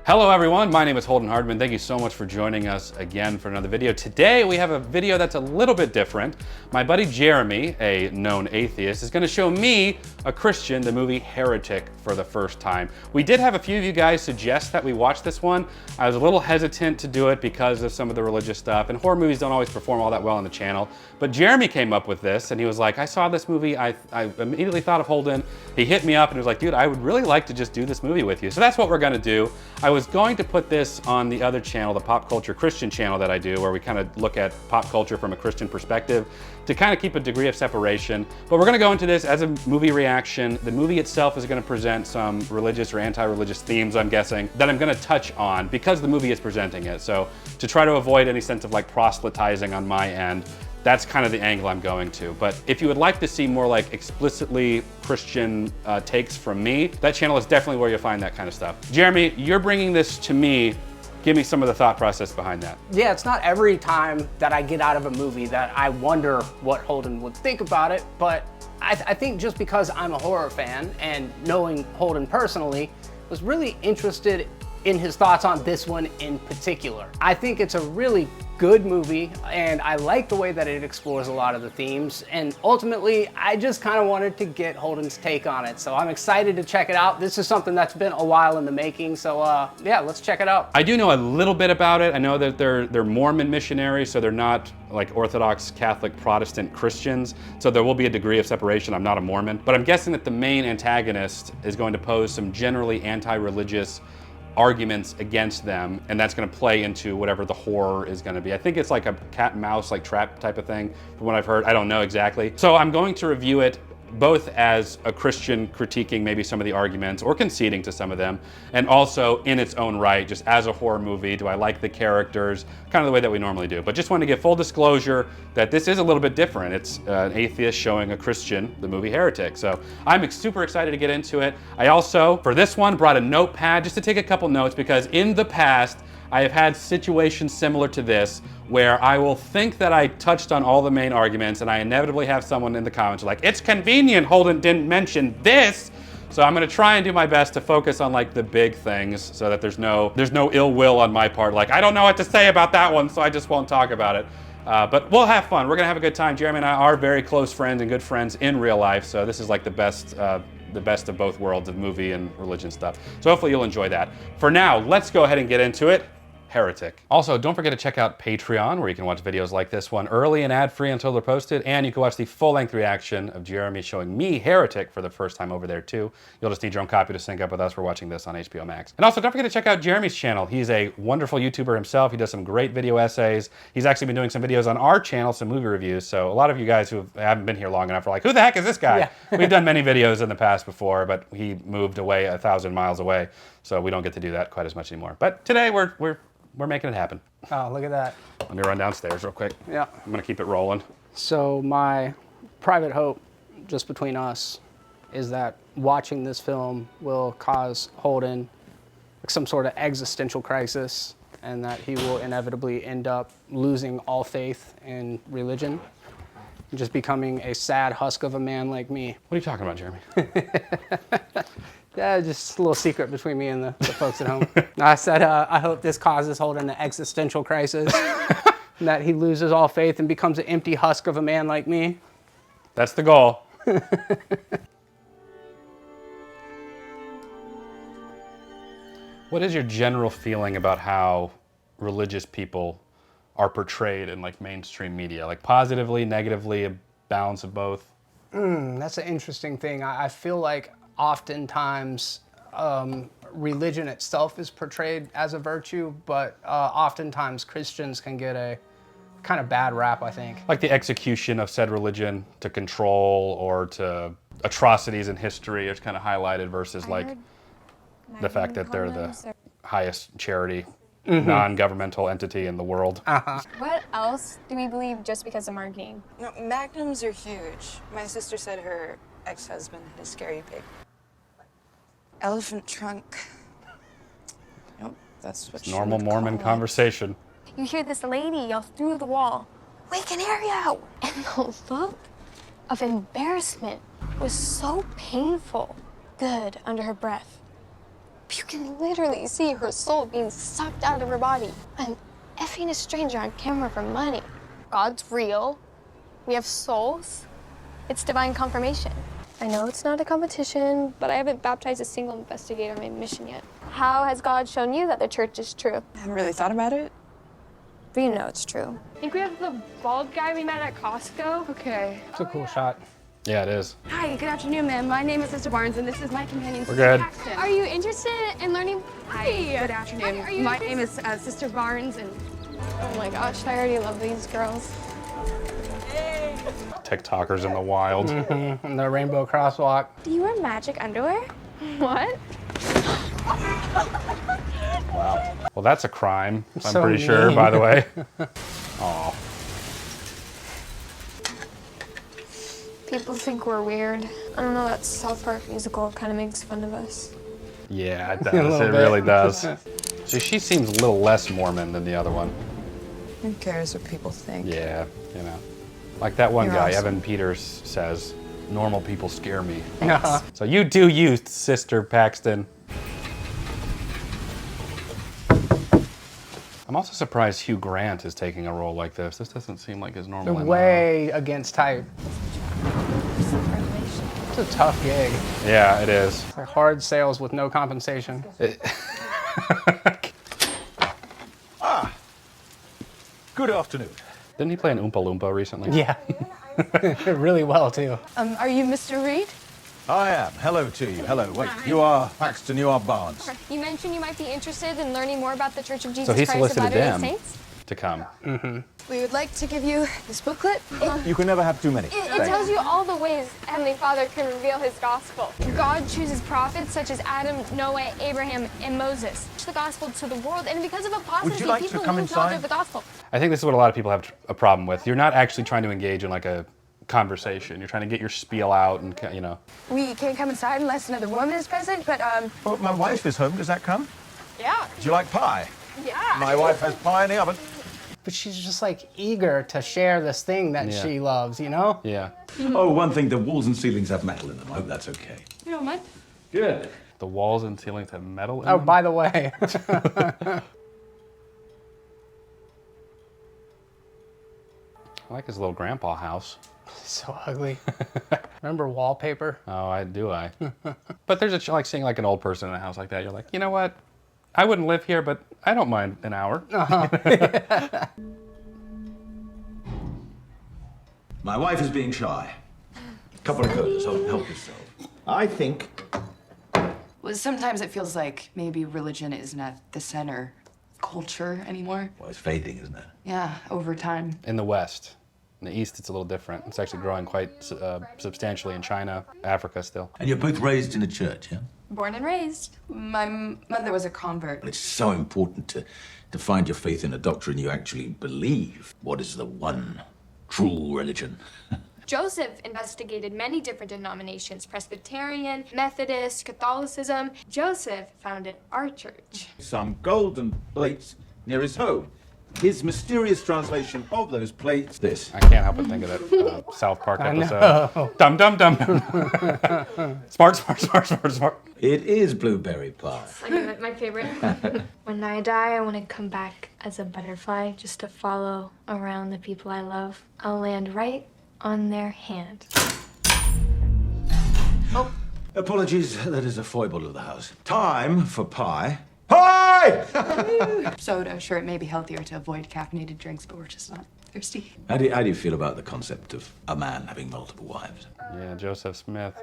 Hello everyone, my name is Holden Hardman. Thank you so much for joining us again for another video. Today we have a video that's a little bit different. My buddy Jeremy, a known atheist, is gonna show me, a Christian, the movie Heretic for the first time. We did have a few of you guys suggest that we watch this one. I was a little hesitant to do it because of some of the religious stuff, and horror movies don't always perform all that well on the channel. But Jeremy came up with this and he was like, I saw this movie, I immediately thought of Holden. He hit me up and he was like, dude, I would really like to just do this movie with you. So that's what we're gonna do. I was going to put this on the other channel, the Pop Culture Christian channel that I do, where we kind of look at pop culture from a Christian perspective to kind of keep a degree of separation. But we're gonna go into this as a movie reaction. The movie itself is gonna present some religious or anti-religious themes, I'm guessing, that I'm gonna touch on because the movie is presenting it. So to try to avoid any sense of like proselytizing on my end, that's kind of the angle I'm going to. But if you would like to see more like explicitly Christian takes from me, that channel is definitely where you'll find that kind of stuff. Jeremy, you're bringing this to me. Give me some of the thought process behind that. Yeah, it's not every time that I get out of a movie that I wonder what Holden would think about it, but I think just because I'm a horror fan and knowing Holden personally, was really interested in his thoughts on this one in particular. I think it's a really good movie and I like the way that it explores a lot of the themes, and ultimately I just kind of wanted to get Holden's take on it. So I'm excited to check it out. This is something that's been a while in the making, so yeah, let's check it out. I do know a little bit about it. I know that they're Mormon missionaries, so they're not like Orthodox Catholic Protestant Christians, so there will be a degree of separation. I'm not a Mormon, but I'm guessing that the main antagonist is going to pose some generally anti-religious arguments against them, and that's going to play into whatever the horror is going to be. I think it's like a cat and mouse like trap type of thing from what I've heard. I don't know exactly. So I'm going to review it both as a Christian critiquing maybe some of the arguments or conceding to some of them, and also in its own right, just as a horror movie, do I like the characters, kind of the way that we normally do. But just want to give full disclosure that this is a little bit different. It's an atheist showing a Christian the movie Heretic. So I'm super excited to get into it. I also, for this one, brought a notepad just to take a couple notes, because in the past, I have had situations similar to this where I will think that I touched on all the main arguments and I inevitably have someone in the comments like, it's convenient Holden didn't mention this. So I'm gonna try and do my best to focus on like the big things so that there's no ill will on my part. Like, I don't know what to say about that one, so I just won't talk about it. But we'll have fun. We're gonna have a good time. Jeremy and I are very close friends and good friends in real life. So this is like the best of both worlds of movie and religion stuff. So hopefully you'll enjoy that. For now, let's go ahead and get into it. Heretic. Also, don't forget to check out Patreon, where you can watch videos like this one early and ad-free until they're posted, and you can watch the full-length reaction of Jeremy showing me Heretic for the first time over there too. You'll just need your own copy to sync up with us. We're watching this on HBO Max. And also, don't forget to check out Jeremy's channel. He's a wonderful YouTuber himself. He does some great video essays. He's actually been doing some videos on our channel, some movie reviews. So a lot of you guys who haven't been here long enough are like, who the heck is this guy? Yeah. We've done many videos in the past before, but he moved away 1,000 miles away, so we don't get to do that quite as much anymore. But today we're making it happen. Oh, look at that. Let me run downstairs real quick. Yeah. I'm gonna keep it rolling. So my private hope, just between us, is that watching this film will cause Holden some sort of existential crisis, and that he will inevitably end up losing all faith in religion, and just becoming a sad husk of a man like me. What are you talking about, Jeremy? Yeah, just a little secret between me and the folks at home. I said, I hope this causes Holden an existential crisis, and that he loses all faith and becomes an empty husk of a man like me. That's the goal. What is your general feeling about how religious people are portrayed in like mainstream media? Like positively, negatively, a balance of both? That's an interesting thing. I feel like oftentimes religion itself is portrayed as a virtue, but oftentimes Christians can get a kind of bad rap, I think. Like the execution of said religion to control or to atrocities in history is kind of highlighted versus like the fact that they're the highest charity, non-governmental entity in the world. What else do we believe just because of marketing? No, magnums are huge. My sister said her ex-husband had a scary pig. Elephant trunk. Yep, that's what she normal would Mormon call conversation. You hear this lady yell through the wall, "We can hear you!" And the look of embarrassment was so painful. Good under her breath. You can literally see her soul being sucked out of her body. I'm effing a stranger on camera for money. God's real. We have souls. It's divine confirmation. I know it's not a competition, but I haven't baptized a single investigator on my mission yet. How has God shown you that the church is true? I haven't really thought about it. But you know it's true. I think we have the bald guy we met at Costco. Okay. It's a cool shot. Yeah, it is. Hi, good afternoon, ma'am. My name is Sister Barnes, and this is my companion, We're Sister good. Paxton. Are you interested in learning? Hi, good afternoon. Hi, are you My interested? name is Sister Barnes, and Oh my gosh, I already love these girls. TikTokers in the wild. And the rainbow crosswalk. Do you wear magic underwear? What? Wow. Well, that's a crime, I'm So pretty sure, mean. by the way. Aw. People think we're weird. I don't know, that South Park musical kind of makes fun of us. Yeah, it A does. little It bit. really does. So she seems a little less Mormon than the other one. Who cares what people think? Yeah, you know. Like that one You're guy, awesome. Evan Peters says, normal people scare me. Uh-huh. So you do you, Sister Paxton. I'm also surprised Hugh Grant is taking a role like this. This doesn't seem like his normal They're MO. way against type. It's a tough gig. Yeah, it is. It's like hard sales with no compensation. Good afternoon. Didn't he play an Oompa Loompa recently? Yeah. Really well, too. are you Mr. Reed? I am. Hello to you. Hello. Wait, you are Paxton, you are Barnes. You mentioned you might be interested in learning more about the Church of Jesus So he Christ of solicited Latter-day them Saints? to come. We would like to give you this booklet. You can never have too many. It tells you all the ways Heavenly Father can reveal his gospel. God chooses prophets such as Adam, Noah, Abraham, and Moses. Teach the gospel to the world, and because of apostasy, like to people come lose knowledge inside? of the gospel. I think this is what a lot of people have a problem with. You're not actually trying to engage in like a conversation. You're trying to get your spiel out and, you know. We can't come inside unless another woman is present, but Well, my wife is home. Does that come? yeah, Do you like pie? yeah. My wife has pie in the oven. But she's just like eager to share this thing that Yeah. she loves, you know? Yeah. Oh, one thing, the walls and ceilings have metal in them. I hope that's okay. You don't mind? Good. The walls and ceilings have metal in Oh, them? by the way. I like his little grandpa house. So ugly. Remember wallpaper? Oh, I. But there's like seeing like an old person in a house like that. You're like, you know what? I wouldn't live here, but I don't mind an hour. My wife is being shy. Couple of codes. Help yourself. I think. Well, sometimes it feels like maybe religion isn't at the center of culture anymore. Well, it's fading, isn't it? Yeah, over time. In the West. In the East, it's a little different. It's actually growing quite substantially in China, Africa still. And you're both raised in a church, yeah? Born and raised. My mother was a convert. It's so important to find your faith in a doctrine you actually believe. What is the one true religion? Joseph investigated many different denominations, Presbyterian, Methodist, Catholicism. Joseph founded our church. Some golden plates near his home. His mysterious translation of those plates, this. I can't help but think of that South Park episode. Dum dum dum. Smart. It is blueberry pie. My favorite. When I die, I want to come back as a butterfly just to follow around the people I love. I'll land right on their hand. Oh. Apologies, that is a foible of the house. Time for pie. Pie! Soda, sure, it may be healthier to avoid caffeinated drinks, but we're just not thirsty. How do you feel about the concept of a man having multiple wives? Yeah, Joseph Smith.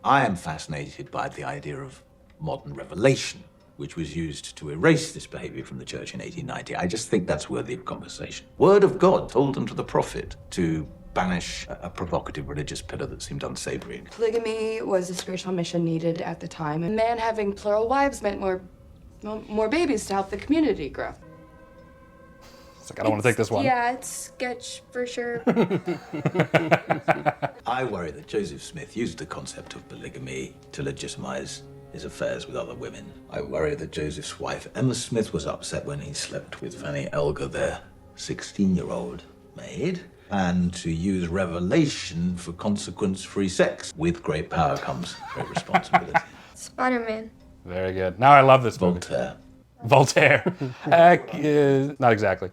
I am fascinated by the idea of modern revelation, which was used to erase this behavior from the church in 1890. I just think that's worthy of conversation. Word of God told unto the prophet to banish a provocative religious pillar that seemed unsavory. Polygamy was a spiritual mission needed at the time, and man having plural wives meant more babies to help the community grow. It's like, I don't want to take this one. Yeah, it's sketch for sure. I worry that Joseph Smith used the concept of polygamy to legitimize his affairs with other women. I worry that Joseph's wife, Emma Smith, was upset when he slept with Fanny Elger, their 16-year-old maid, and to use revelation for consequence-free sex. With great power comes great responsibility. Spider-Man, Very good. Now I love this movie. Voltaire. Voltaire. Not exactly.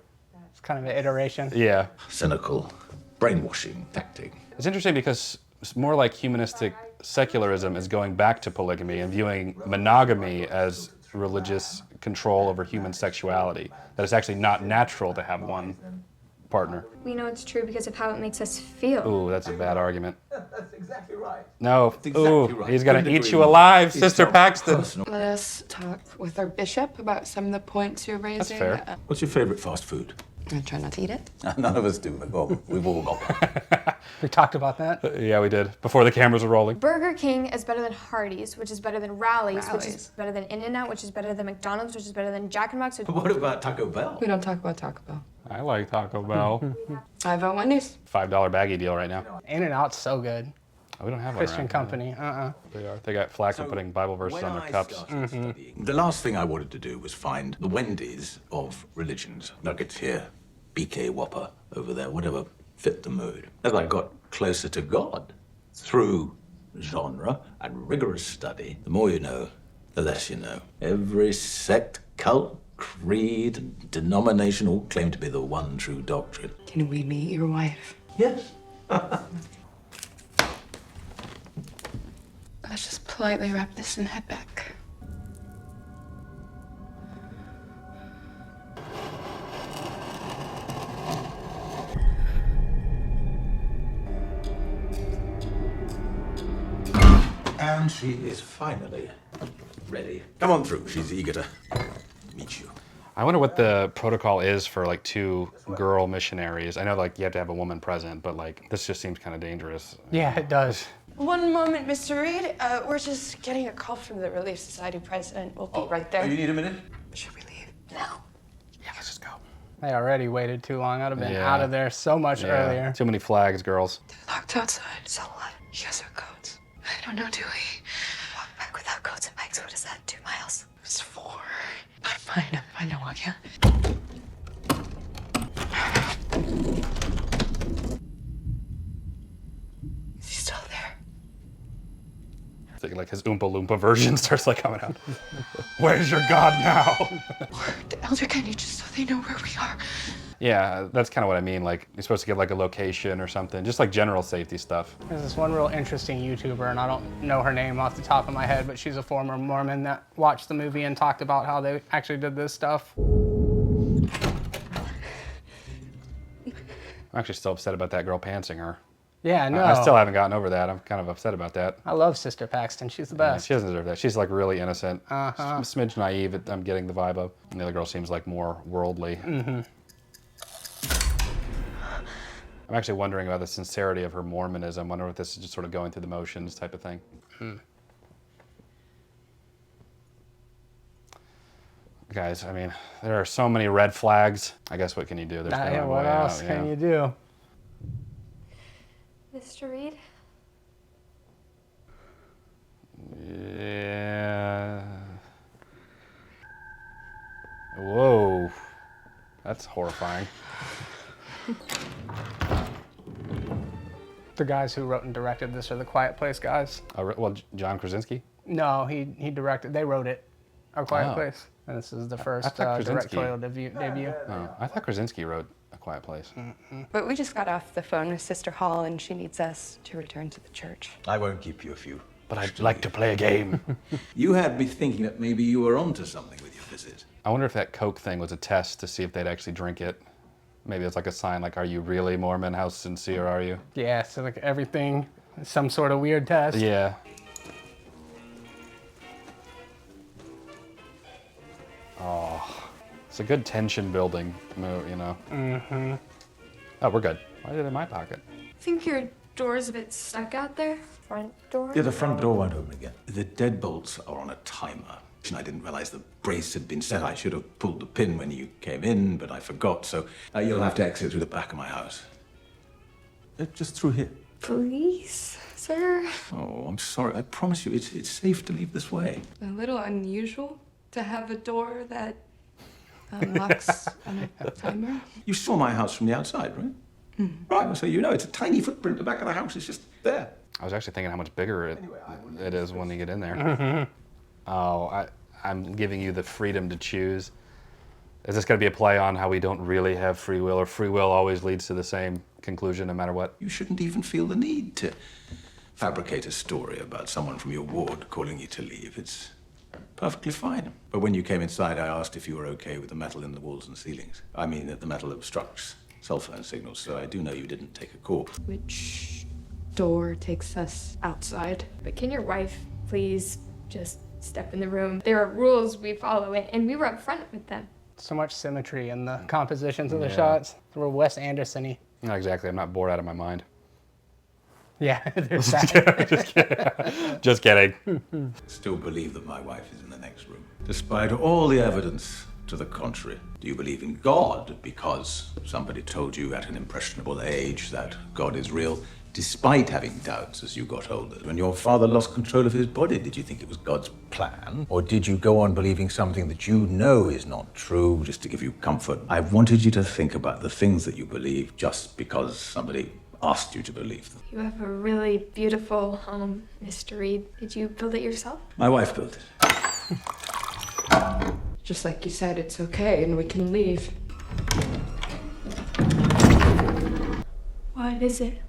It's kind of an iteration. Yeah. Cynical, brainwashing tactic. It's interesting because it's more like humanistic secularism is going back to polygamy and viewing monogamy as religious control over human sexuality. That it's actually not natural to have one partner. We know it's true because of how it makes us feel. Ooh, that's a bad argument. That's exactly right. No. exactly Ooh, right. he's gonna Couldn't eat agree you more. alive, It's Sister not Paxton. personal. Let us talk with our bishop about some of the points you're raising. fair. What's your favorite fast food? I try not to eat it. None of us do, but well, we've all got one. We talked about that. Yeah, we did. Before the cameras were rolling. Burger King is better than Hardee's, which is better than Rally's, which is Rally's. better than In-N-Out, which is better than McDonald's, which is better than Jack in the Box. Which... What about Taco Bell? We don't talk about Taco Bell. I like Taco Bell. I vote Wendy's. $5 baggie deal right now. In-N-Out's so good. Oh, we don't have one Christian around. company. They are. They got flack for putting Bible verses on their cups. Studying, the last thing I wanted to do was find the Wendy's of religions. Nuggets here, BK Whopper over there, whatever fit the mood. As I got closer to God through genre and rigorous study, the more you know, the less you know. Every sect, cult, creed, and denomination all claim to be the one true doctrine. Can we meet your wife? Yes. Let's just politely wrap this and head back. And she is finally ready. Come on through. She's eager to meet you. I wonder what the protocol is for like two girl missionaries. I know like you have to have a woman present, but like this just seems kind of dangerous. Yeah, it does. One moment, Mr. Reed. We're just getting a call from the Relief Society president. We'll be right there. Oh, you need a minute? Should we leave? No. Yeah, let's just go. They already waited too long. I'd have been Yeah. out of there so much earlier. Too many flags, girls. They're locked outside. So what? You guys have codes. I don't know, do we? Walk back without coats and bikes. What is that? 2 miles? It's 4. I'm fine. I know I can't. Is he still there? Thinking like his Oompa Loompa version starts like coming out. Where's your God now? The elder can you just so they know where we are. Yeah, that's kind of what I mean. Like you're supposed to give like a location or something, just like general safety stuff. There's this one real interesting YouTuber, and I don't know her name off the top of my head, but she's a former Mormon that watched the movie and talked about how they actually did this stuff. I'm actually still upset about that girl pantsing her. Yeah, no. I still haven't gotten over that. I'm kind of upset about that. I love Sister Paxton. She's the Yeah, best. she doesn't deserve that. She's like really innocent. A smidge naive, I'm getting the vibe of. And the other girl seems like more worldly. I'm actually wondering about the sincerity of her Mormonism. I wonder if this is just sort of going through the motions type of thing. Guys, I mean, there are so many red flags. I guess what can you do? There's no Yeah, what way else out, can yeah. you do? Mr. Reed? Yeah. Whoa. That's horrifying. The guys who wrote and directed this are the Quiet Place guys. Well, John Krasinski? No, he directed. They wrote it. A Quiet Oh. Place. And this is the first thought Krasinski- directorial debut. Oh, I thought Krasinski wrote A Quiet Place. But we just got off the phone with Sister Hall, and she needs us to return to the church. I won't keep you a few. But I'd like to play a game. You had me thinking that maybe you were onto something with your visit. I wonder if that Coke thing was a test to see if they'd actually drink it. Maybe it's like a sign, like, are you really Mormon? How sincere are you? Yeah, so like everything, some sort of weird test. Yeah. Oh, it's a good tension building move, you know? Mm-hmm. Oh, we're good. Why is it in my pocket? I think your door's a bit stuck out there. Front door? Yeah, the front door won't open again. The deadbolts are on a timer. I didn't realize the brace had been set. I should have pulled the pin when you came in, but I forgot, so you'll have to exit through the back of my house. Just through here. Please, sir. Oh, I'm sorry. I promise you, it's safe to leave this way. A little unusual to have a door that locks on a timer. You saw my house from the outside, right? Right, so you know it's a tiny footprint. The back of the house is just there. I was actually thinking how much bigger it is when you get in there. Oh, I'm giving you the freedom to choose. Is this going to be a play on how we don't really have free will, or free will always leads to the same conclusion no matter what? You shouldn't even feel the need to fabricate a story about someone from your ward calling you to leave. It's perfectly fine. But when you came inside, I asked if you were okay with the metal in the walls and ceilings. I mean that the metal obstructs cell phone signals, so I do know you didn't take a call. Which door takes us outside? But can your wife please just step in the room? There are rules, we follow it, and we were up front with them. So much symmetry in the compositions of the shots. We're Wes Anderson-y. Not exactly. I'm not bored out of my mind. Yeah, there's that. Just kidding. Still believe that my wife is in the next room, despite all the evidence to the contrary. Do you believe in God because somebody told you at an impressionable age that God is real, despite having doubts as you got older? When your father lost control of his body, did you think it was God's plan? Or did you go on believing something that you know is not true just to give you comfort? I wanted you to think about the things that you believe just because somebody asked you to believe them. You have a really beautiful home, Mr. Reed. Did you build it yourself? My wife built it. Just like you said, it's okay and we can leave. What is it?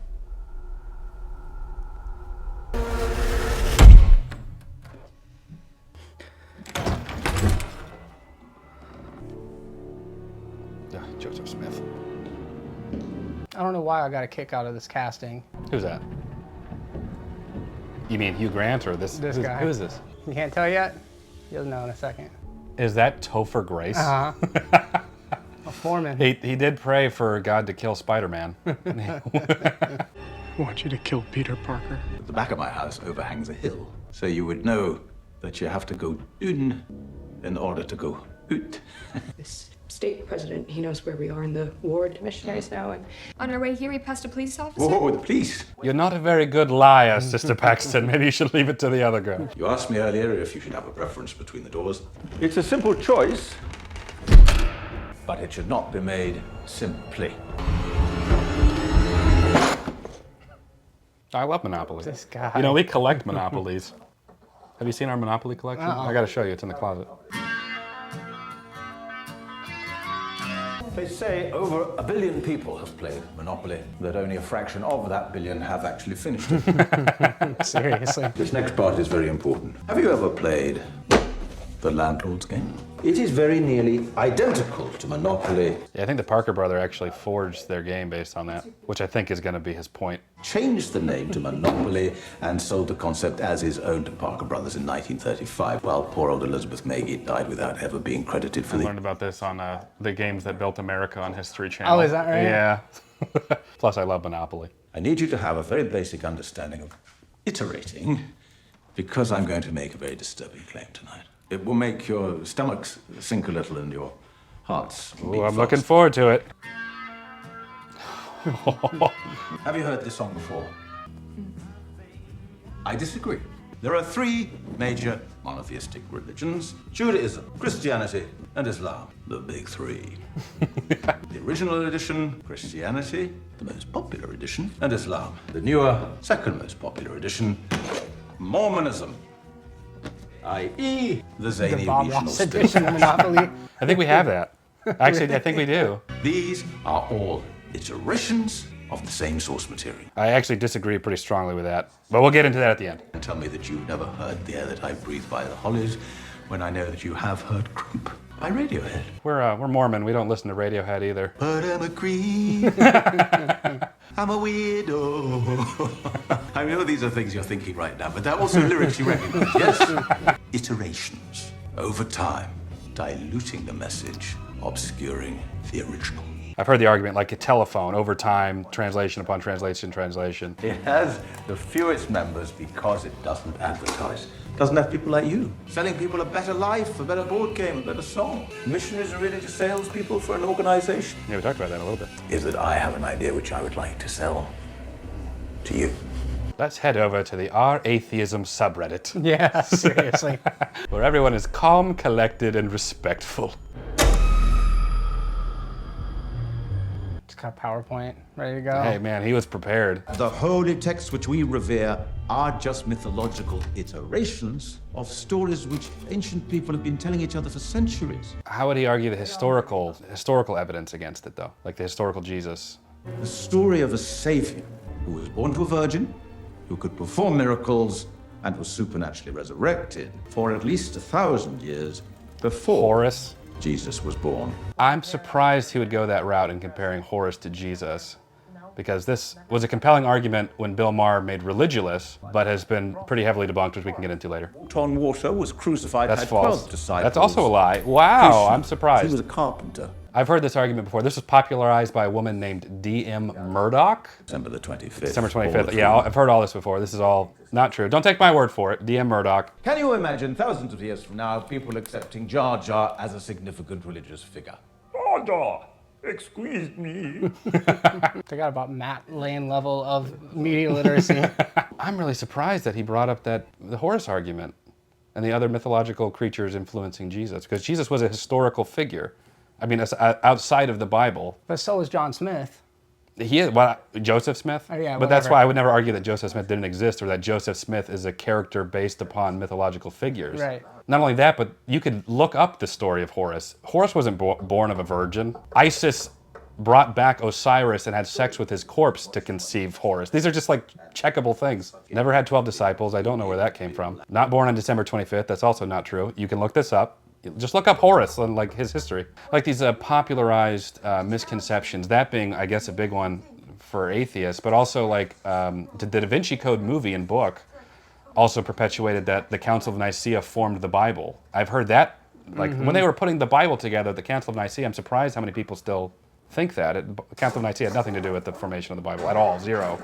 Joseph Smith. I don't know why I got a kick out of this casting. Who's that? You mean Hugh Grant or this guy. Who is this? You can't tell yet? You'll know in a second. Is that Topher Grace? A foreman. He did pray for God to kill Spider-Man. I want you to kill Peter Parker. The back of my house overhangs a hill, so you would know that you have to go in order to go ut. This state president, he knows where we are in the ward. Missionaries know. And On our way here, we passed a police officer. Whoa, the police. You're not a very good liar, Sister Paxton. Maybe you should leave it to the other girl. You asked me earlier if you should have a preference between the doors. It's a simple choice, but it should not be made simply. I love Monopoly. This guy. You know, we collect Monopolies. Have you seen our Monopoly collection? I gotta show you, it's in the closet. They say over 1 billion people have played Monopoly, that only a fraction of that billion have actually finished it. Seriously. This next part is very important. Have you ever played the landlord's game? It is very nearly identical to Monopoly. Yeah, I think the Parker brother actually forged their game based on that, which I think is gonna be his point. Changed the name to Monopoly and sold the concept as his own to Parker Brothers in 1935, while poor old Elizabeth Magee died without ever being credited for I the... learned about this on the Games That Built America on History Channel. Oh, is that right? Yeah. Plus, I love Monopoly. I need you to have a very basic understanding of iterating, because I'm going to make a very disturbing claim tonight. It will make your stomachs sink a little and your hearts beat Ooh, I'm fast. looking forward to it. Have you heard this song before? I disagree. There are 3 major monotheistic religions: Judaism, Christianity, and Islam. The big 3. The original edition, Christianity, the most popular edition, and Islam. The newer, second most popular edition, Mormonism, i.e. the zany The Bob regional Ross state. edition of Monopoly. I think we have that. Actually, I think we do. These are all iterations of the same source material. I actually disagree pretty strongly with that, but we'll get into that at the end. And tell me that you've never heard The Air That I Breathe by the Hollies, when I know that you have heard Creep by Radiohead. We're Mormon. We don't listen to Radiohead either. But I'm a creep. I'm a weirdo. I know these are things you're thinking right now, but they're also lyrics you recognize, yes? Iterations, over time, diluting the message, obscuring the original. I've heard the argument like a telephone, over time, translation upon translation. It has the fewest members because it doesn't advertise. Doesn't have people like you selling people a better life, a better board game, a better song. Missionaries are really just salespeople for an organization. Yeah, we talked about that a little bit. Is that I have an idea which I would like to sell to you. Let's head over to the Our Atheism subreddit, Yeah, seriously. where everyone is calm, collected, and respectful. Got PowerPoint ready to go. Hey man, he was prepared. The holy texts which we revere are just mythological iterations of stories which ancient people have been telling each other for centuries. How would he argue the historical evidence against it though? Like the historical Jesus? The story of a savior who was born to a virgin, who could perform miracles, and was supernaturally resurrected for at least 1,000 years before Horus? Jesus was born. I'm surprised he would go that route in comparing Horus to Jesus, because this was a compelling argument when Bill Maher made Religulous, but has been pretty heavily debunked, which we can get into later. Walked on water, was crucified, That's had false. 12 disciples. That's also a lie. Wow, Christian, I'm surprised. He was a carpenter. I've heard this argument before. This was popularized by a woman named D.M. Murdoch. December the 25th. December 25th. Yeah, I've heard all this before. This is all not true. Don't take my word for it. D.M. Murdoch. Can you imagine thousands of years from now people accepting Jar Jar as a significant religious figure? Jar Jar, excuse me. They got about Matt Lane level of media literacy. I'm really surprised that he brought up the Horus argument and the other mythological creatures influencing Jesus, because Jesus was a historical figure. I mean, outside of the Bible. But so is John Smith. He is, well, Joseph Smith? Oh, yeah, but that's whatever. why I would never argue that Joseph Smith didn't exist, or that Joseph Smith is a character based upon mythological figures. Right. Not only that, but you could look up the story of Horus. Horus wasn't born of a virgin. Isis brought back Osiris and had sex with his corpse to conceive Horus. These are just like checkable things. Never had 12 disciples. I don't know where that came from. Not born on December 25th. That's also not true. You can look this up. Just look up Horus and like his history. Like these popularized misconceptions, that being, I guess, a big one for atheists, but also like the Da Vinci Code movie and book also perpetuated that the Council of Nicaea formed the Bible. I've heard that, like when they were putting the Bible together, the Council of Nicaea, I'm surprised how many people still think that. The Council of Nicaea had nothing to do with the formation of the Bible at all, zero.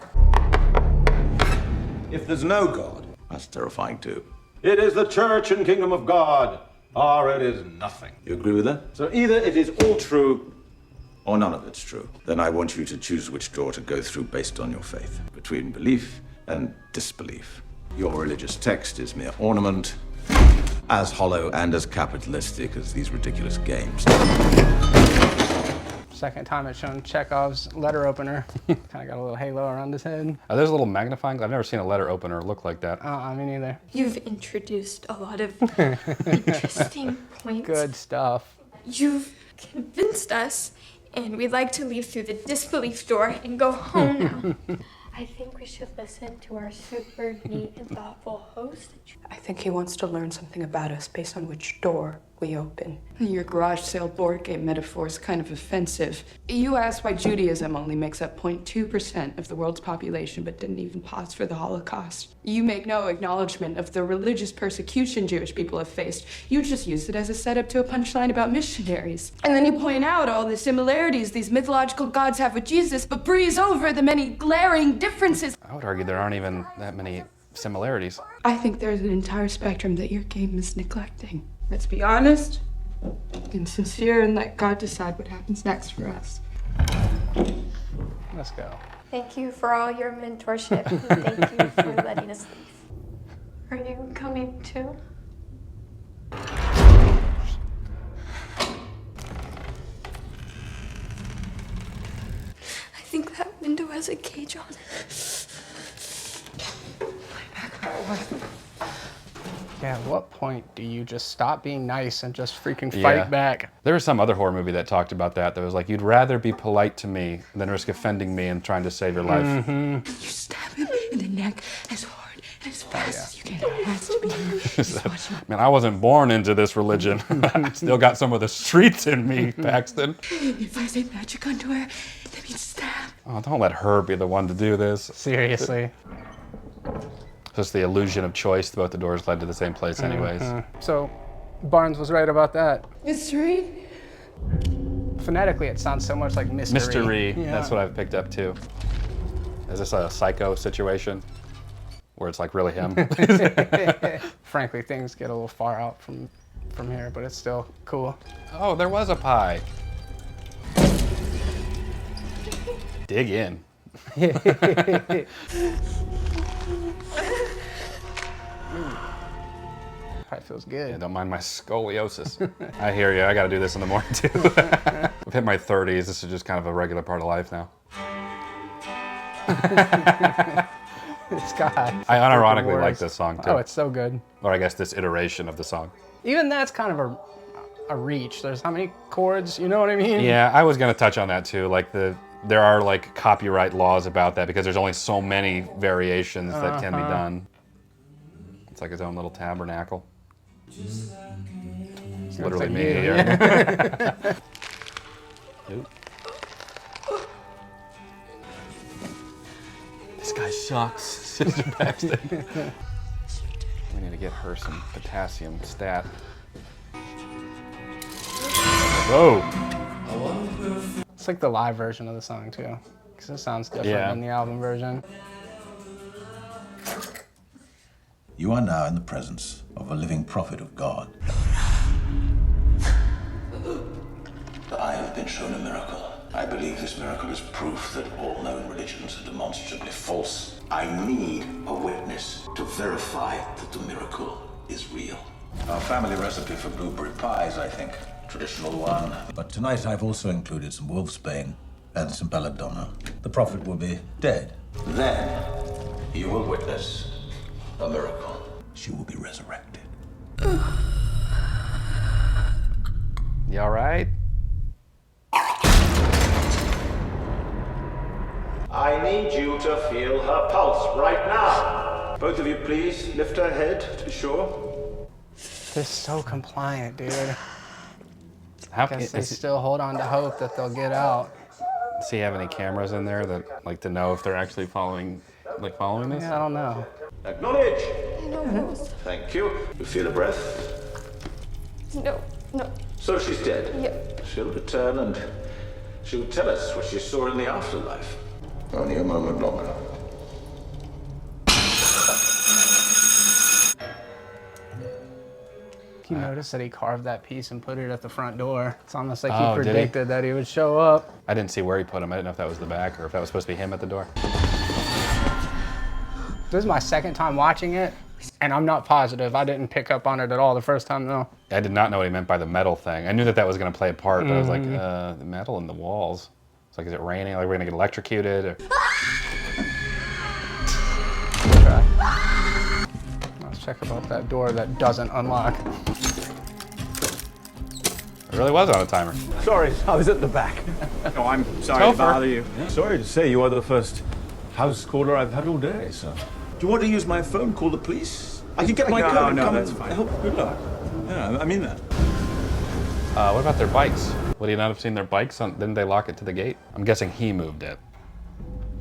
If there's no God, that's terrifying too. It is the church and kingdom of God, or it is nothing. You agree with that? So either it is all true, or none of it's true. Then I want you to choose which door to go through based on your faith, between belief and disbelief. Your religious text is mere ornament, as hollow and as capitalistic as these ridiculous games. Second time it's shown Chekhov's letter opener. Kind of got a little halo around his head. Are those little magnifying glass? I've never seen a letter opener look like that. Me neither. You've introduced a lot of interesting points. Good stuff. You've convinced us, and we'd like to leave through the disbelief door and go home now. I think we should listen to our super neat and thoughtful host. I think he wants to learn something about us based on which door we open. Your garage sale board game metaphor is kind of offensive. You asked why Judaism only makes up 0.2% of the world's population, but didn't even pause for the Holocaust. You make no acknowledgement of the religious persecution Jewish people have faced. You just use it as a setup to a punchline about missionaries. And then you point out all the similarities these mythological gods have with Jesus, but breeze over the many glaring differences. I would argue there aren't even that many similarities. I think there's an entire spectrum that your game is neglecting. Let's be honest and sincere and let God decide what happens next for us. Let's go. Thank you for all your mentorship, and thank you for letting us leave. Are you coming too? I think that window has a cage on it. Yeah, at what point do you just stop being nice and just freaking fight back? There was some other horror movie that talked about that. That was like, you'd rather be polite to me than risk offending me and trying to save your life. You stab him in the neck as hard and as fast as you can. It has to be you. Just watch him. Man, I wasn't born into this religion. I still got some of the streets in me, Paxton. If I say magic underwear, that means stab. Oh, don't let her be the one to do this. Seriously. Just the illusion of choice. Both the doors led to the same place anyways. So, Barnes was right about that. Mystery? Phonetically, it sounds so much like mystery. Mystery, Yeah. that's what I've picked up too. Is this a psycho situation? Where it's like really him? Frankly, things get a little far out from here, but it's still cool. Oh, there was a pie. Dig in. Probably feels good. Yeah, don't mind my scoliosis. I hear you. I got to do this in the morning too. I've hit my 30s. This is just kind of a regular part of life now. This guy. I unironically like this song too. Oh, it's so good. Or I guess this iteration of the song. Even that's kind of a reach. There's how many chords, you know what I mean? Yeah, I was gonna touch on that too. Like there are like copyright laws about that because there's only so many variations that can be done. It's like its own little tabernacle. It's literally like me you, here. yeah. Oop. This guy sucks, Sister Baxter. We need to get her some potassium stat. Whoa! It's like the live version of the song too, because it sounds different than the album version. You are now in the presence of a living prophet of God. I have been shown a miracle. I believe this miracle is proof that all known religions are demonstrably false. I need a witness to verify that the miracle is real. Our family recipe for blueberry pie is, I think, traditional one. But tonight I've also included some wolfsbane and some belladonna. The prophet will be dead. Then you will witness a miracle. She will be resurrected. You all right? I need you to feel her pulse right now. Both of you, please lift her head to be sure. They're so compliant, dude. How I guess they still hold on to hope that they'll get out. Does he have any cameras in there that like to know if they're actually following this? Yeah, I don't know. Acknowledge. No, Thank you. You feel a breath? no, no. So she's dead. Yep. She'll return and she'll tell us what she saw in the afterlife. Only a moment longer. You notice that he carved that piece and put it at the front door. It's almost like Oh, he did he? predicted that he would show up. I didn't see where he put him. I didn't know if that was the back or if that was supposed to be him at the door. This is my second time watching it, and I'm not positive. I didn't pick up on it at all the first time, though. I did not know what he meant by the metal thing. I knew that was going to play a part, but I was like, the metal in the walls. It's like, is it raining? Like, we're going to get electrocuted? Or... Okay. Let's check about that door that doesn't unlock. It really was on a timer. Sorry, I was at the back. No, I'm sorry to bother you. Sorry to say, you are the first house caller I've had all day, sir. Do you want to use my phone? Call the police? I can get my No, car. no, Come that's and fine. help. Good luck. Yeah, I mean that. What about their bikes? Would he not have seen their bikes? Didn't they lock it to the gate? I'm guessing he moved it,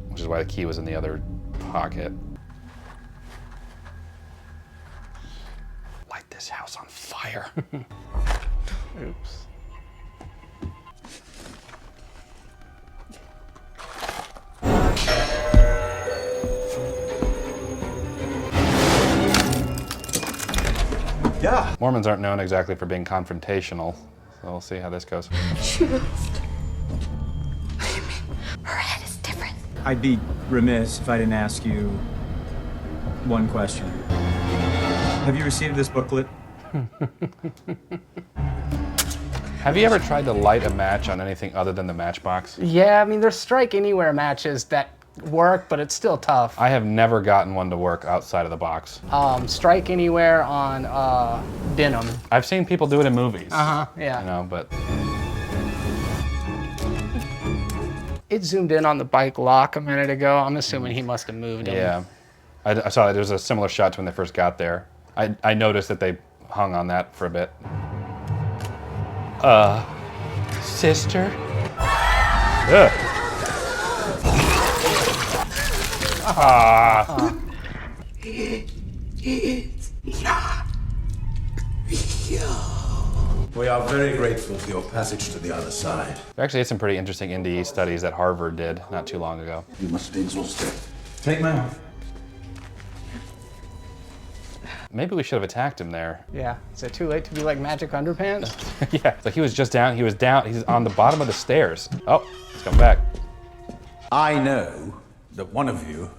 which is why the key was in the other pocket. Light this house on fire. Oops. Yeah. Mormons aren't known exactly for being confrontational, so we'll see how this goes. She moved. What do you mean? Her head is different. I'd be remiss if I didn't ask you one question. Have you received this booklet? Have you ever tried to light a match on anything other than the matchbox? Yeah, I mean, there's strike anywhere matches that work, but it's still tough. I have never gotten one to work outside of the box. Strike anywhere on denim. I've seen people do it in movies. Yeah. You know, but It zoomed in on the bike lock a minute ago. I'm assuming he must have moved him. yeah. I saw there was a similar shot to when they first got there. I noticed that they hung on that for a bit. Sister? Ugh. It's not real. We are very grateful for your passage to the other side. There actually is some pretty interesting NDE studies that Harvard did not too long ago. You must be exhausted. Take my arm. Maybe we should have attacked him there. Yeah. Is it too late to be like Magic Underpants? Yeah, it's like he was just down, he's on the bottom of the stairs. Oh, he's come back. I know that one of you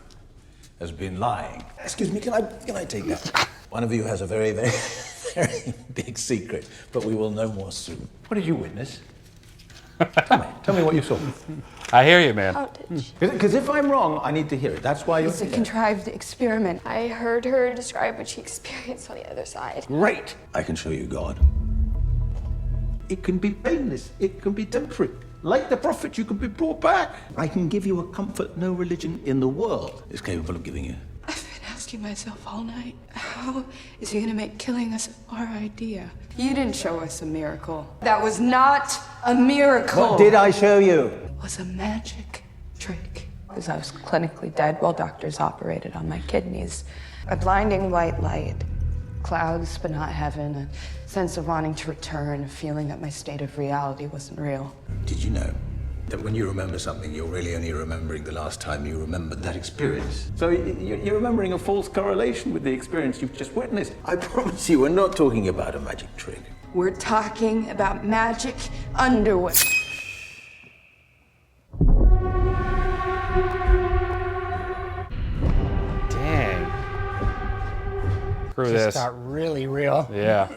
has been lying. Excuse me, can I take that? One of you has a very, very, very big secret, but we will know more soon. What did you witness? Tell me what you saw. I hear you, man. How did she? Because if I'm wrong, I need to hear it. That's why you're It's a here. contrived experiment. I heard her describe what she experienced on the other side. Great. I can show you God. It can be painless. It can be temporary. Like the prophet, you can be brought back. I can give you a comfort no religion in the world is capable of giving you. I've been asking myself all night, how is he gonna make killing us our idea? You didn't show us a miracle. That was not a miracle. What did I show you? It was a magic trick. Because I was clinically dead while doctors operated on my kidneys. A blinding white light, clouds but not heaven, a sense of wanting to return, a feeling that my state of reality wasn't real. Did you know that when you remember something, you're really only remembering the last time you remembered that experience? So you're remembering a false correlation with the experience you've just witnessed. I promise you, we're not talking about a magic trick. We're talking about magic underwear. Dang. Screw Just this. got really real. Yeah.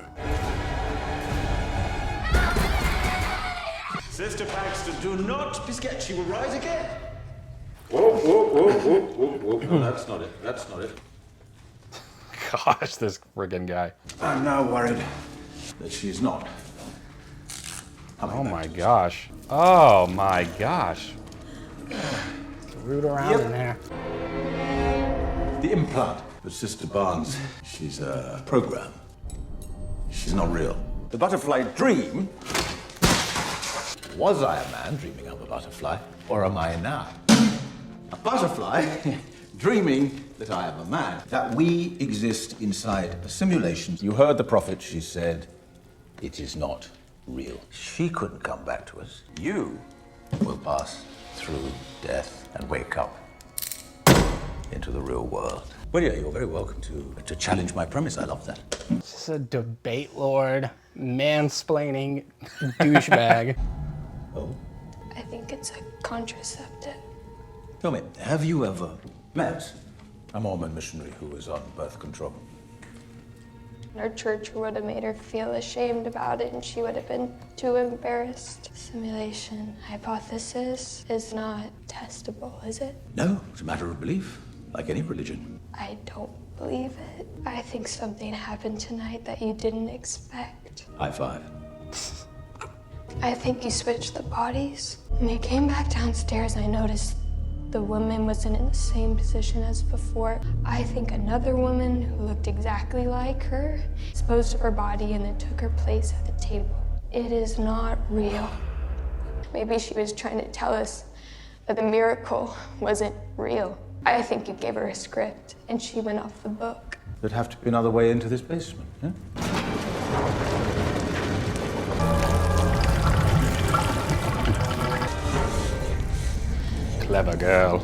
Sister Baxter, do not be scared. She will rise again. Whoa, whoa, whoa, whoa, whoa, whoa. No, that's not it. That's not it. Gosh, this friggin' guy. I'm now worried that she's not. Oh my gosh. Oh my gosh. Root around in there. The implant of Sister Barnes, she's a program. She's not real. The butterfly dream. Was I a man dreaming of a butterfly, or am I now? A butterfly dreaming that I am a man, that we exist inside a simulation. You heard the prophet, she said, it is not real. She couldn't come back to us. You will pass through death and wake up into the real world. Well, yeah, you're very welcome to challenge my premise. I love that. Just a debate lord, mansplaining douchebag. Oh? I think it's a contraceptive. Tell me, have you ever met a Mormon missionary who was on birth control? Our church would have made her feel ashamed about it, and she would have been too embarrassed. Simulation hypothesis is not testable, is it? No, it's a matter of belief, like any religion. I don't believe it. I think something happened tonight that you didn't expect. High five. I think you switched the bodies. When I came back downstairs, I noticed the woman wasn't in the same position as before. I think another woman who looked exactly like her disposed of her body and then took her place at the table. It is not real. Maybe she was trying to tell us that the miracle wasn't real. I think you gave her a script and she went off the book. There'd have to be another way into this basement, yeah? Clever girl.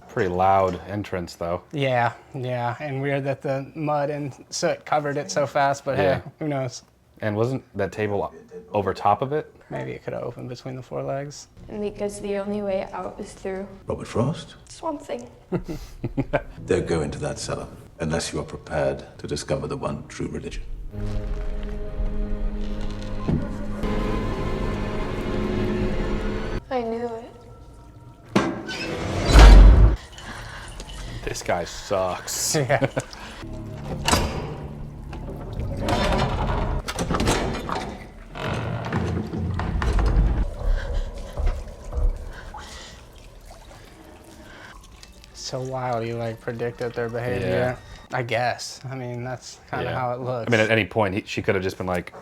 Pretty loud entrance, though. Yeah, and weird that the mud and soot covered it so fast, but Yeah. hey, who knows? And wasn't that table over top of it? Maybe it could have opened between the four legs. And because the only way out was through Robert Frost? Swamp Thing. Don't go into that cellar unless you are prepared to discover the one true religion. I knew it. This guy sucks. Yeah. So wild, you like predicted their behavior. I guess. I mean, that's kind of how it looks. I mean, at any point, she could have just been like,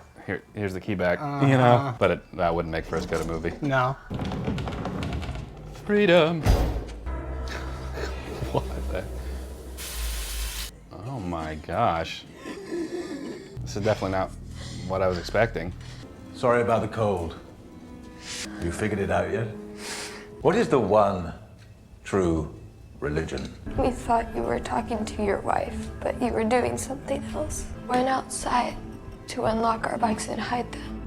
here's the key back, you know? But that wouldn't make for as good a movie. No. Freedom. What the? Oh my gosh. This is definitely not what I was expecting. Sorry about the cold. You figured it out yet? What is the one true religion? We thought you were talking to your wife, but you were doing something else. Went outside to unlock our bikes and hide them.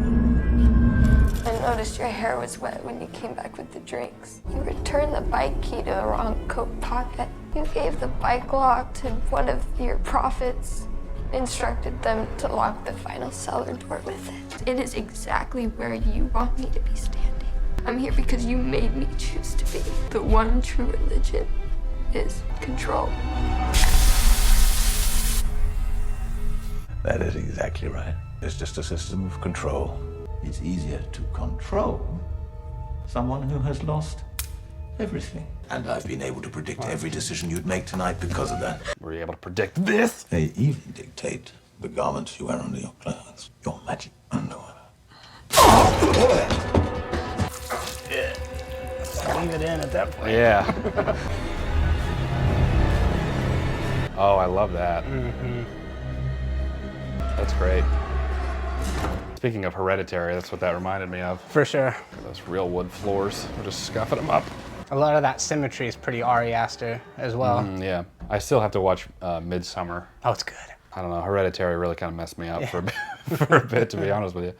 I noticed your hair was wet when you came back with the drinks. You returned the bike key to the wrong coat pocket. You gave the bike lock to one of your prophets. instructed them to lock the final cellar door with it. It is exactly where you want me to be standing. I'm here because you made me choose to be. The one true religion is control. That is exactly right. It's just a system of control. It's easier to control someone who has lost everything. And I've been able to predict every decision you'd make tonight because of that. Were you able to predict this? They even dictate the garments you wear under your clothes. Your magic underwear. Leave it in at that point. Yeah. Oh, I love that. That's great. Speaking of Hereditary, that's what that reminded me of. For sure. Those real wood floors. We're just scuffing them up. A lot of that symmetry is pretty Ari Aster as well. Yeah. I still have to watch Midsummer. Oh, it's good. I don't know. Hereditary really kind of messed me up for a bit, to be honest with you.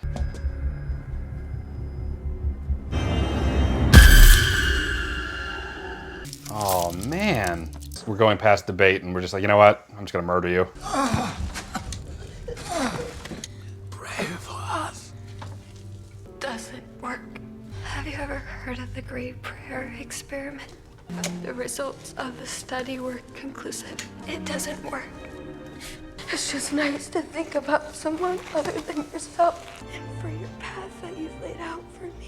Oh, man. We're going past debate, and we're just like, you know what? I'm just going to murder you. Pray for us. Doesn't work. Have you ever heard of the Great Prayer Experiment? The results of the study were conclusive. It doesn't work. It's just nice to think about someone other than yourself and for your path that you've laid out for me.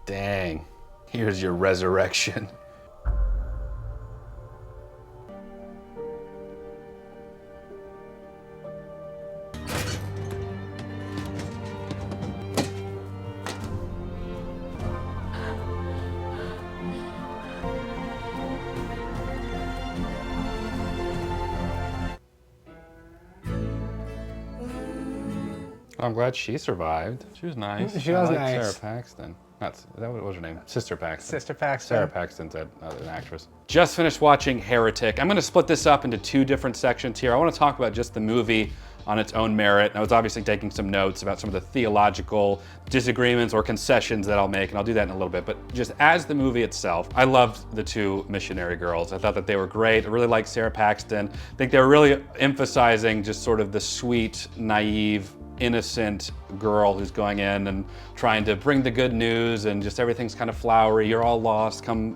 Dang. Here's your resurrection. I'm glad she survived. She was nice. She was I like nice. Sarah Paxton. What was her name? Sister Paxton. Sister Paxton. Sarah Paxton's an actress. Just finished watching Heretic. I'm going to split this up into two different sections here. I want to talk about just the movie on its own merit. I was obviously taking some notes about some of the theological disagreements or concessions that I'll make, and I'll do that in a little bit. But just as the movie itself, I loved the two missionary girls. I thought that they were great. I really liked Sarah Paxton. I think they were really emphasizing just sort of the sweet, naive, innocent girl who's going in and trying to bring the good news, and just everything's kind of flowery. You're all lost. Come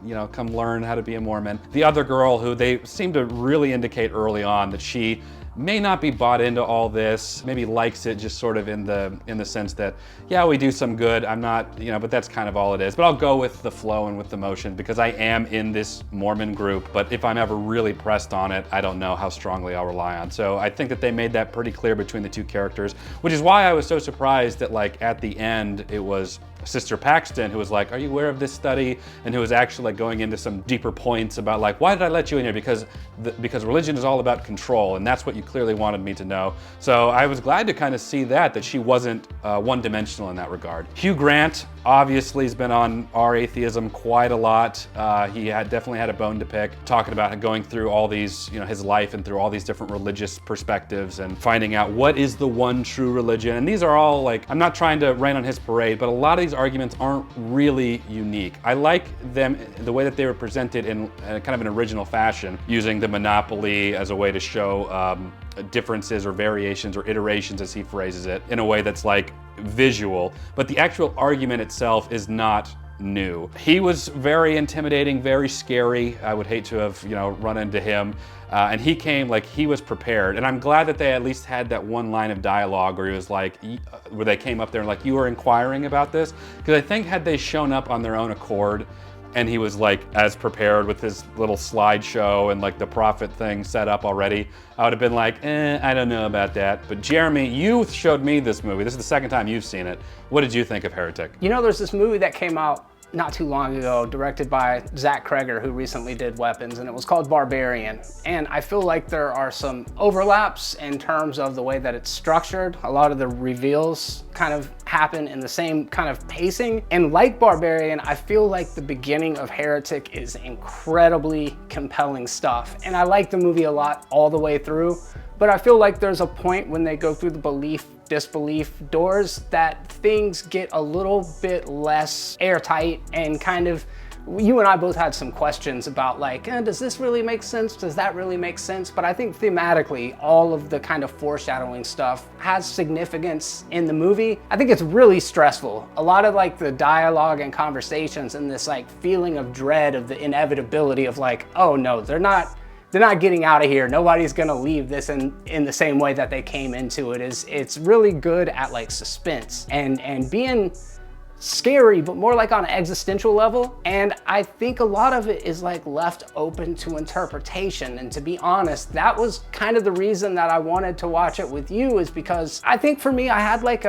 learn how to be a Mormon. The other girl, who they seem to really indicate early on that she may not be bought into all this, maybe likes it just sort of in the sense that, yeah, we do some good. I'm not, but that's kind of all it is. But I'll go with the flow and with the motion because I am in this Mormon group. But if I'm ever really pressed on it, I don't know how strongly I'll rely on. So I think that they made that pretty clear between the two characters, which is why I was so surprised that like at the end it was Sister Paxton who was like, are you aware of this study? And who was actually like going into some deeper points about like, why did I let you in here? Because religion is all about control, and that's what you clearly wanted me to know. So I was glad to kind of see that she wasn't one-dimensional in that regard. Hugh Grant obviously has been on Our Atheism quite a lot. He definitely had a bone to pick, talking about going through all these, his life and through all these different religious perspectives and finding out what is the one true religion. And these are all like, I'm not trying to rain on his parade, but a lot of these arguments aren't really unique. I like them, the way that they were presented in kind of an original fashion, using the monopoly as a way to show differences or variations or iterations, as he phrases it, in a way that's like visual, but the actual argument itself is not new. He was very intimidating, very scary. I would hate to have, run into him. And he came like he was prepared. And I'm glad that they at least had that one line of dialogue where he was like, where they came up there and like, you were inquiring about this? Because I think had they shown up on their own accord and he was like as prepared with his little slideshow and like the prophet thing set up already, I would have been like, I don't know about that. But Jeremy, you showed me this movie. This is the second time you've seen it. What did you think of Heretic? There's this movie that came out not too long ago, directed by Zach Kreger, who recently did Weapons, and it was called Barbarian. And I feel like there are some overlaps in terms of the way that it's structured. A lot of the reveals kind of happen in the same kind of pacing. And like Barbarian, I feel like the beginning of Heretic is incredibly compelling stuff. And I like the movie a lot all the way through, but I feel like there's a point when they go through the belief disbelief doors that things get a little bit less airtight and kind of you and I both had some questions about like, does this really make sense? Does that really make sense? But I think thematically, all of the kind of foreshadowing stuff has significance in the movie. I think it's really stressful. A lot of like the dialogue and conversations and this like feeling of dread of the inevitability of like, oh no, they're not getting out of here. Nobody's gonna leave this in the same way that they came into it. It's really good at like suspense and being scary, but more like on an existential level. And I think a lot of it is like left open to interpretation. And to be honest, that was kind of the reason that I wanted to watch it with you, is because I think for me, I had like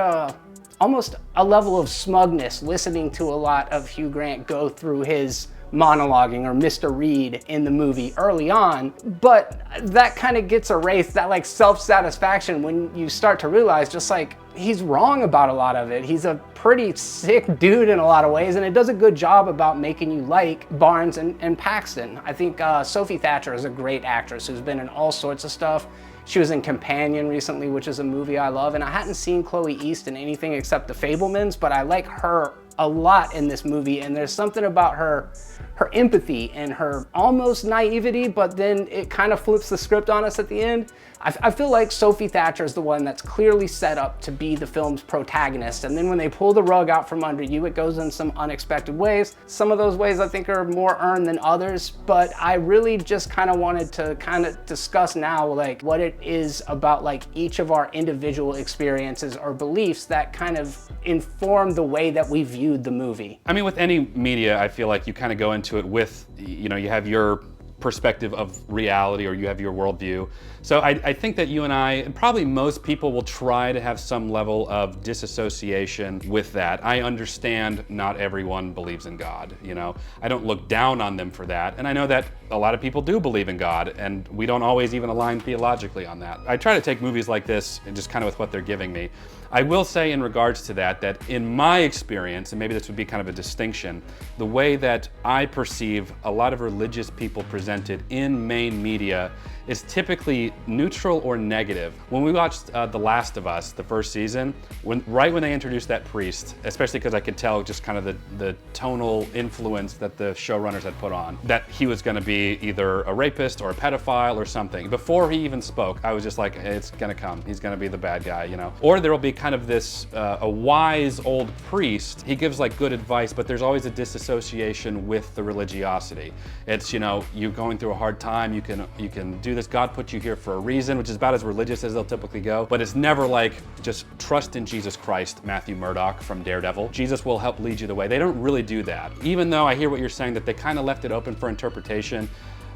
almost a level of smugness listening to a lot of Hugh Grant go through his monologuing or Mr. Reed in the movie early on, but that kind of gets erased, that like self-satisfaction, when you start to realize just like he's wrong about a lot of it. He's a pretty sick dude in a lot of ways, and it does a good job about making you like Barnes and Paxton. I think Sophie Thatcher is a great actress who's been in all sorts of stuff. She was in Companion recently, which is a movie I love, and I hadn't seen Chloe East in anything except The Fabelmans, but I like her a lot in this movie, and there's something about her empathy and her almost naivety, but then it kind of flips the script on us at the end. I feel like Sophie Thatcher is the one that's clearly set up to be the film's protagonist, and then when they pull the rug out from under you, it goes in some unexpected ways. Some of those ways I think are more earned than others, but I really just kind of wanted to kind of discuss now like what it is about like each of our individual experiences or beliefs that kind of inform the way that we viewed the movie. I mean, with any media, I feel like you kind of go into it with, you know, you have your perspective of reality, or you have your worldview. So I think that you and I, and probably most people, will try to have some level of disassociation with that. I understand not everyone believes in God, you know. I don't look down on them for that. And I know that a lot of people do believe in God, and we don't always even align theologically on that. I try to take movies like this and just kind of with what they're giving me. I will say in regards to that in my experience, and maybe this would be kind of a distinction, the way that I perceive a lot of religious people presented in main media is typically neutral or negative. When we watched The Last of Us, the first season, right when they introduced that priest, especially because I could tell just kind of the tonal influence that the showrunners had put on, that he was gonna be either a rapist or a pedophile or something. Before he even spoke, I was just like, hey, it's gonna come. He's gonna be the bad guy, you know? Or there will be kind of this, a wise old priest. He gives like good advice, but there's always a disassociation with the religiosity. It's, you know, you're going through a hard time, you can do this. God put you here for a reason, which is about as religious as they'll typically go. But it's never like, just trust in Jesus Christ, Matthew Murdock from Daredevil. Jesus will help lead you the way. They don't really do that. Even though I hear what you're saying, that they kind of left it open for interpretation,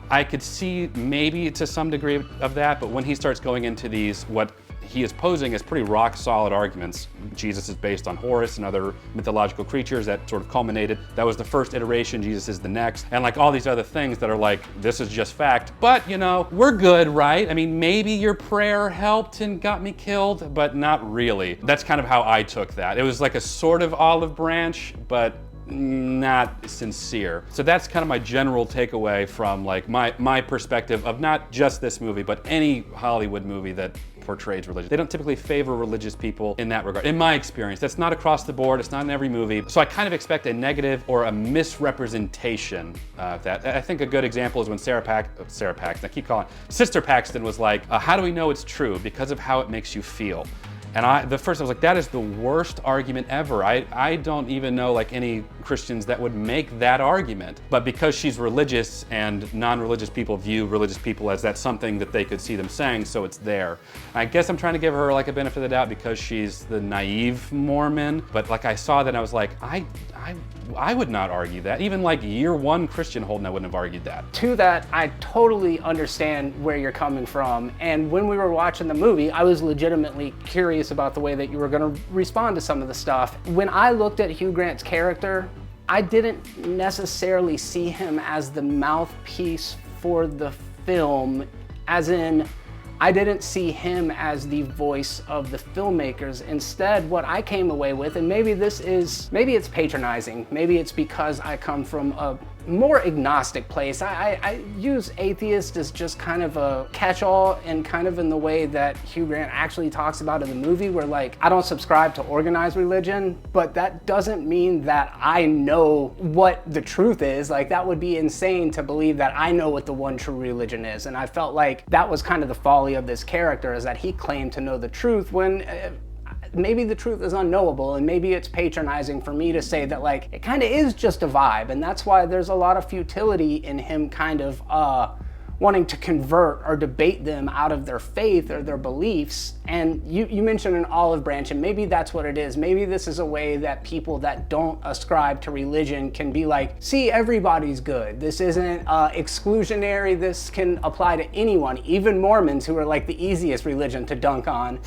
I could see maybe to some degree of that, but when he starts going into these, what he is posing as pretty rock solid arguments. Jesus is based on Horus and other mythological creatures that sort of culminated. That was the first iteration, Jesus is the next. And like all these other things that are like, this is just fact, but you know, we're good, right? I mean, maybe your prayer helped and got me killed, but not really. That's kind of how I took that. It was like a sort of olive branch, but not sincere. So that's kind of my general takeaway from like my perspective of not just this movie, but any Hollywood movie that portrays religion. They don't typically favor religious people in that regard. In my experience, that's not across the board, it's not in every movie. So I kind of expect a negative or a misrepresentation of that. I think a good example is when Sister Paxton was like, how do we know it's true? Because of how it makes you feel. And I was like, that is the worst argument ever. I don't even know like any Christians that would make that argument. But because she's religious and non-religious people view religious people as that's something that they could see them saying, so it's there. I guess I'm trying to give her like a benefit of the doubt because she's the naive Mormon. But like I saw that and I was like, I would not argue that. Even like year one Christian Holden, I wouldn't have argued that. To that, I totally understand where you're coming from. And when we were watching the movie, I was legitimately curious about the way that you were going to respond to some of the stuff. When I looked at Hugh Grant's character, I didn't necessarily see him as the mouthpiece for the film, as in, I didn't see him as the voice of the filmmakers. Instead, what I came away with, and maybe it's patronizing, maybe it's because I come from a more agnostic place. I use atheist as just kind of a catch-all, and kind of in the way that Hugh Grant actually talks about in the movie, where like, I don't subscribe to organized religion, but that doesn't mean that I know what the truth is. Like, that would be insane to believe that I know what the one true religion is. And I felt like that was kind of the folly of this character, is that he claimed to know the truth when maybe the truth is unknowable, and maybe it's patronizing for me to say that like it kind of is just a vibe. And that's why there's a lot of futility in him kind of wanting to convert or debate them out of their faith or their beliefs. And you mentioned an olive branch, and maybe that's what it is. Maybe this is a way that people that don't ascribe to religion can be like, see, everybody's good. This isn't exclusionary. This can apply to anyone, even Mormons, who are like the easiest religion to dunk on.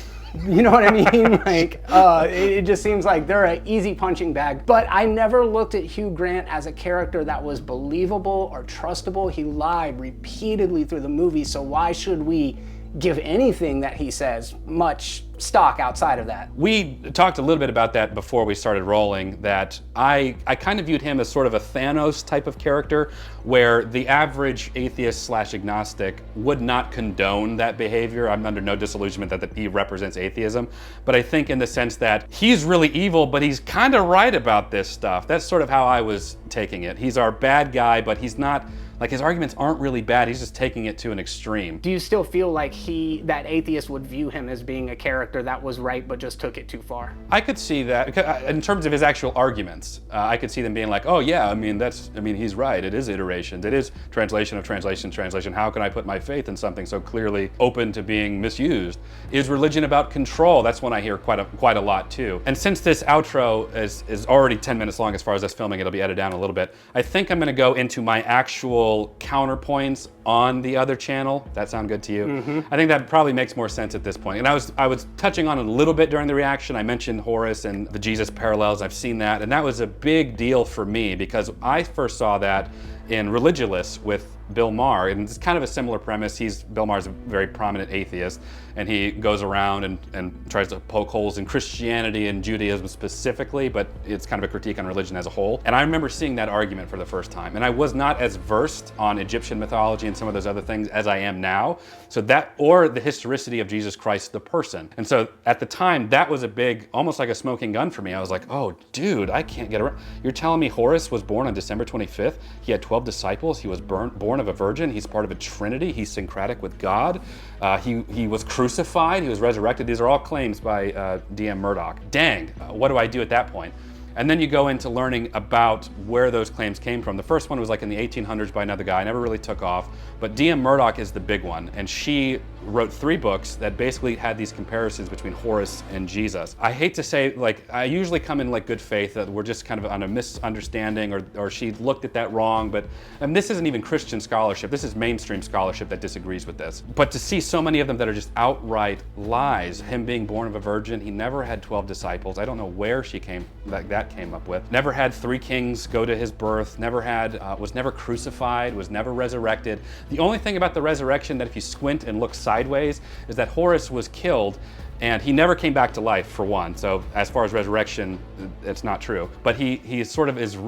You know what I mean? Like, it just seems like they're an easy punching bag. But I never looked at Hugh Grant as a character that was believable or trustable. He lied repeatedly through the movie, so why should we give anything that he says much stock outside of that? We talked a little bit about that before we started rolling, that I kind of viewed him as sort of a Thanos type of character, where the average atheist slash agnostic would not condone that behavior. I'm under no disillusionment that he represents atheism, but I think in the sense that he's really evil, but he's kind of right about this stuff. That's sort of how I was taking it. He's our bad guy, but he's not, like, his arguments aren't really bad, he's just taking it to an extreme. Do you still feel like that atheist would view him as being a character that was right but just took it too far? I could see that, in terms of his actual arguments. I could see them being like, oh yeah, I mean, he's right, it is iterations, it is translation of translation. How can I put my faith in something so clearly open to being misused? Is religion about control? That's one I hear quite a lot too. And since this outro is already 10 minutes long as far as us filming, it'll be edited down a little bit, I think I'm gonna go into my actual counterpoints on the other channel. That sound good to you? Mm-hmm. I think that probably makes more sense at this point. And I was touching on it a little bit during the reaction. I mentioned Horus and the Jesus parallels. I've seen that, and that was a big deal for me because I first saw that in Religulous with Bill Maher, and it's kind of a similar premise. Bill Maher's a very prominent atheist, and he goes around and tries to poke holes in Christianity and Judaism specifically, but it's kind of a critique on religion as a whole. And I remember seeing that argument for the first time, and I was not as versed on Egyptian mythology and some of those other things as I am now. So that, or the historicity of Jesus Christ, the person. And so at the time, that was a big, almost like a smoking gun for me. I was like, oh, dude, I can't get around. You're telling me Horus was born on December 25th? He had 12 disciples. He was born of a virgin. He's part of a trinity. He's syncretic with God. He was crucified. He was resurrected. These are all claims by DM Murdoch. Dang, what do I do at that point? And then you go into learning about where those claims came from. The first one was like in the 1800s by another guy, never really took off, but DM Murdoch is the big one. And she wrote 3 books that basically had these comparisons between Horus and Jesus. I hate to say, like, I usually come in like good faith that we're just kind of on a misunderstanding, or she looked at that wrong, but this isn't even Christian scholarship. This is mainstream scholarship that disagrees with this. But to see so many of them that are just outright lies, him being born of a virgin, he never had 12 disciples. I don't know where she came up with. Never had 3 kings go to his birth, was never crucified, was never resurrected. The only thing about the resurrection that if you squint and look sideways is that Horus was killed and he never came back to life, for one. So as far as resurrection, it's not true. But he sort of is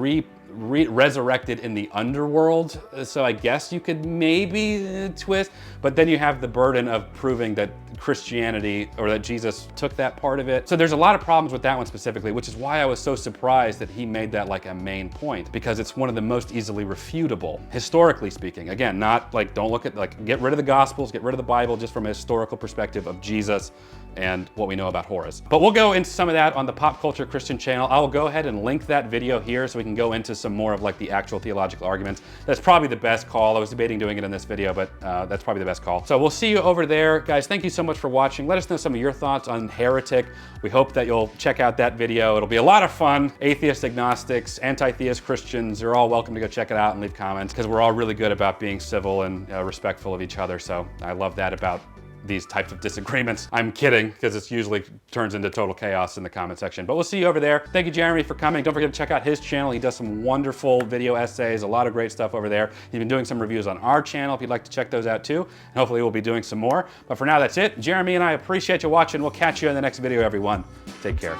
resurrected in the underworld, so I guess you could maybe twist, but then you have the burden of proving that Christianity, or that Jesus took that part of it. So there's a lot of problems with that one specifically, which is why I was so surprised that he made that like a main point, because it's one of the most easily refutable, historically speaking. Again, not like, don't look at, like, get rid of the Gospels, get rid of the Bible, just from a historical perspective of Jesus and what we know about Horus. But we'll go into some of that on the Pop Culture Christian channel. I will go ahead and link that video here so we can go into some more of like the actual theological arguments. That's probably the best call. I was debating doing it in this video, but that's probably the best call. So we'll see you over there. Guys, thank you so much for watching. Let us know some of your thoughts on Heretic. We hope that you'll check out that video. It'll be a lot of fun. Atheists, agnostics, anti-theist Christians, you're all welcome to go check it out and leave comments, because we're all really good about being civil and respectful of each other. So I love that about these types of disagreements. I'm kidding, because it usually turns into total chaos in the comment section. But we'll see you over there. Thank you, Jeremy, for coming. Don't forget to check out his channel. He does some wonderful video essays, a lot of great stuff over there. He's been doing some reviews on our channel if you'd like to check those out too. And hopefully we'll be doing some more. But for now, that's it. Jeremy and I appreciate you watching. We'll catch you in the next video, everyone. Take care.